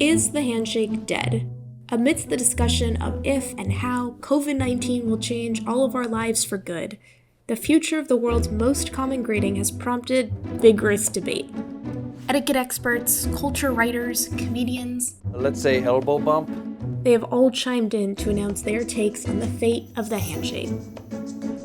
Is the handshake dead? Amidst the discussion of if and how COVID-19 will change all of our lives for good, the future of the world's most common greeting has prompted vigorous debate. Etiquette experts, culture writers, comedians, let's say elbow bump. They have all chimed in to announce their takes on the fate of the handshake.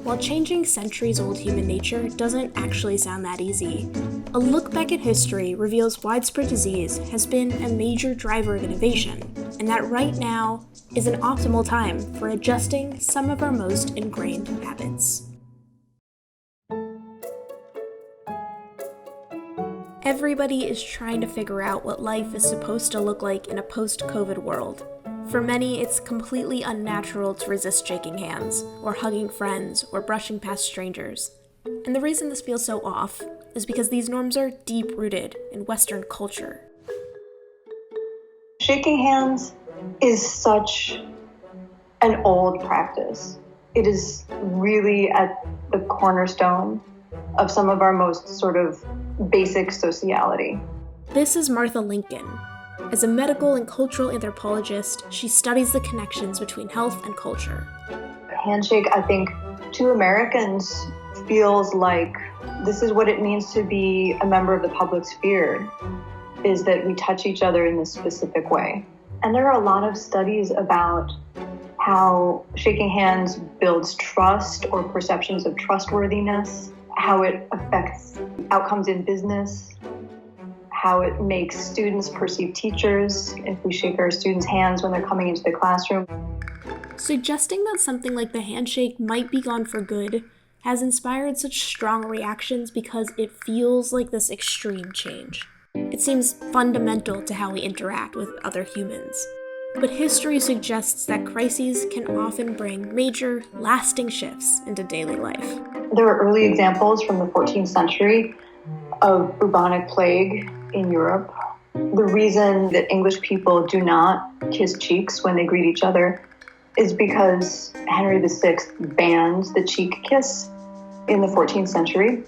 While changing centuries-old human nature doesn't actually sound that easy, a look back at history reveals widespread disease has been a major driver of innovation, and that right now is an optimal time for adjusting some of our most ingrained habits. Everybody is trying to figure out what life is supposed to look like in a post-COVID world. For many, it's completely unnatural to resist shaking hands, or hugging friends, or brushing past strangers. And the reason this feels so off is because these norms are deep-rooted in Western culture. Shaking hands is such an old practice. It is really at the cornerstone of some of our most sort of basic sociality. This is Martha Lincoln. As a medical and cultural anthropologist, she studies the connections between health and culture. A handshake, I think, to Americans feels like this is what it means to be a member of the public sphere, is that we touch each other in this specific way. And there are a lot of studies about how shaking hands builds trust or perceptions of trustworthiness, how it affects outcomes in business, how it makes students perceive teachers if we shake our students' hands when they're coming into the classroom. Suggesting that something like the handshake might be gone for good has inspired such strong reactions because it feels like this extreme change. It seems fundamental to how we interact with other humans. But history suggests that crises can often bring major, lasting shifts into daily life. There are early examples from the 14th century of bubonic plague in Europe. The reason that English people do not kiss cheeks when they greet each other is because Henry VI banned the cheek kiss in the 14th century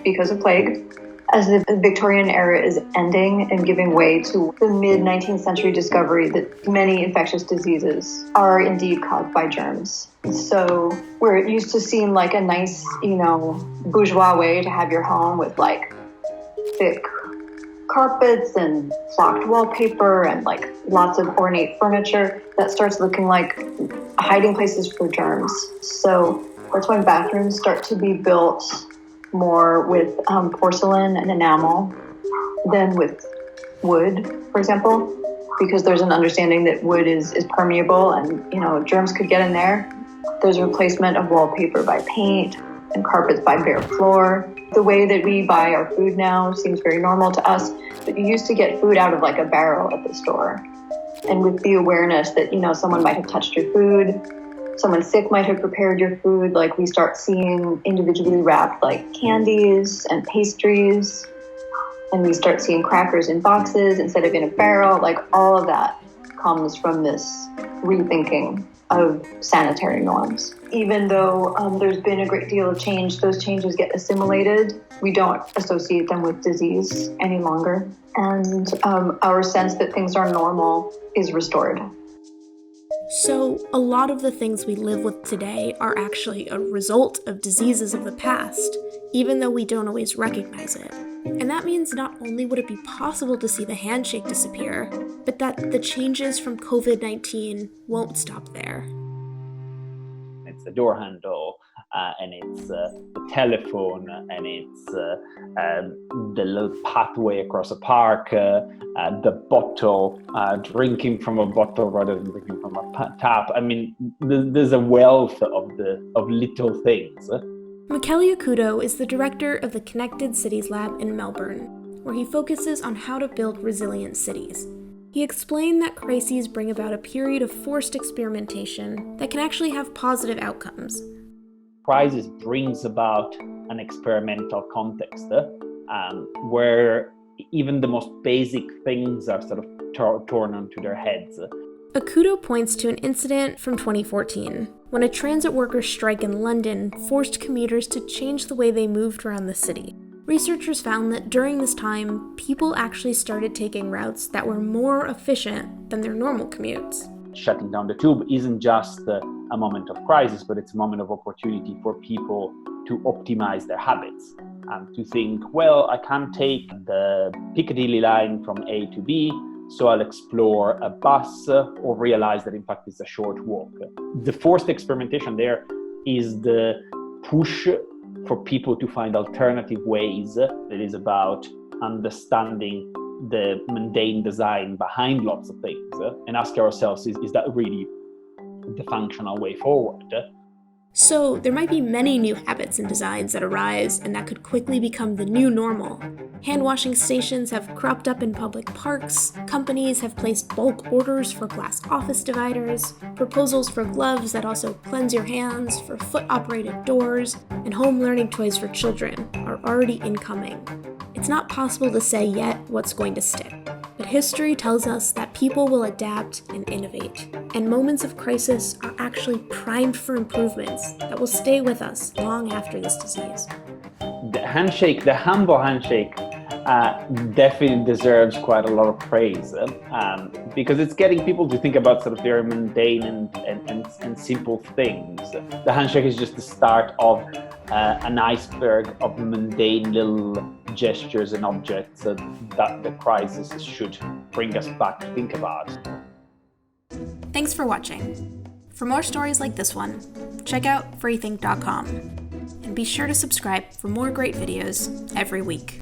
because of plague. As the Victorian era is ending and giving way to the mid-19th century discovery that many infectious diseases are indeed caused by germs. So where it used to seem like a nice, bourgeois way to have your home with like thick carpets and flocked wallpaper and like lots of ornate furniture, that starts looking like hiding places for germs. So that's when bathrooms start to be built more with porcelain and enamel than with wood, for example, because there's an understanding that wood is permeable and, germs could get in there. There's a replacement of wallpaper by paint and carpets by bare floor. The way that we buy our food now seems very normal to us, but you used to get food out of like a barrel at the store. And with the awareness that, someone might have touched your food, someone sick might have prepared your food, like we start seeing individually wrapped like candies and pastries, and we start seeing crackers in boxes instead of in a barrel. Like all of that comes from this rethinking of sanitary norms. Even though there's been a great deal of change, those changes get assimilated. We don't associate them with disease any longer. And our sense that things are normal is restored. So, a lot of the things we live with today are actually a result of diseases of the past, even though we don't always recognize it. And that means not only would it be possible to see the handshake disappear, but that the changes from COVID-19 won't stop there. It's the door handle, and it's the telephone, and it's the little pathway across a park, the bottle, drinking from a bottle rather than drinking from a tap. I mean, there's a wealth of little things. Michele Acuto is the director of the Connected Cities Lab in Melbourne, where he focuses on how to build resilient cities. He explained that crises bring about a period of forced experimentation that can actually have positive outcomes. Crisis brings about an experimental context where even the most basic things are sort of torn onto their heads. Acuto points to an incident from 2014, when a transit workers' strike in London forced commuters to change the way they moved around the city. Researchers found that during this time, people actually started taking routes that were more efficient than their normal commutes. Shutting down the tube isn't just a moment of crisis, but it's a moment of opportunity for people to optimize their habits and to think, well, I can't take the Piccadilly line from A to B, so I'll explore a bus or realize that in fact it's a short walk. The forced experimentation there is the push for people to find alternative ways. It is about understanding the mundane design behind lots of things and ask ourselves, is that really the functional way forward? So there might be many new habits and designs that arise and that could quickly become the new normal. Hand washing stations have cropped up in public parks, companies have placed bulk orders for glass office dividers, proposals for gloves that also cleanse your hands, for foot-operated doors, and home learning toys for children are already incoming. It's not possible to say yet what's going to stick, but history tells us that people will adapt and innovate, and moments of crisis are actually primed for improvements that will stay with us long after this disease. The humble handshake, definitely deserves quite a lot of praise because it's getting people to think about sort of very mundane and simple things. The handshake is just the start of an iceberg of mundane little gestures and objects that the crisis should bring us back to think about. Thanks for watching. For more stories like this one, check out freethink.com. And be sure to subscribe for more great videos every week.